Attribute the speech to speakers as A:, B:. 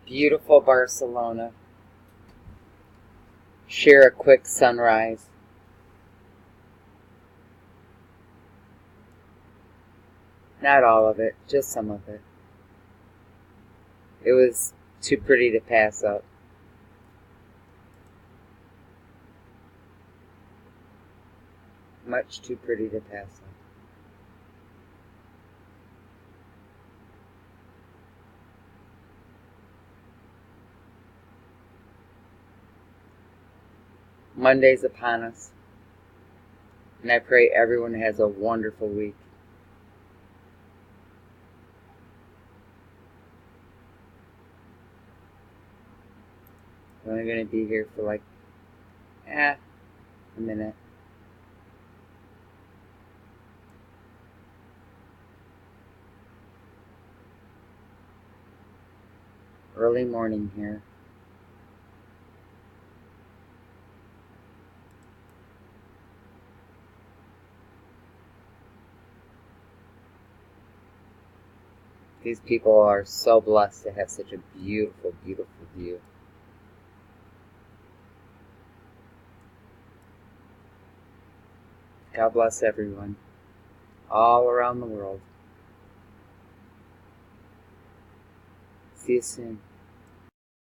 A: Beautiful Barcelona. Share a quick sunrise. Not all of it, just some of it. It was too pretty to pass up. Much too pretty to pass up. Monday's upon us, and I pray everyone has a wonderful week. I'm only going to be here for like, a minute. Early morning here. These people are so blessed to have such a beautiful, beautiful view. God bless everyone, all around the world. See you soon.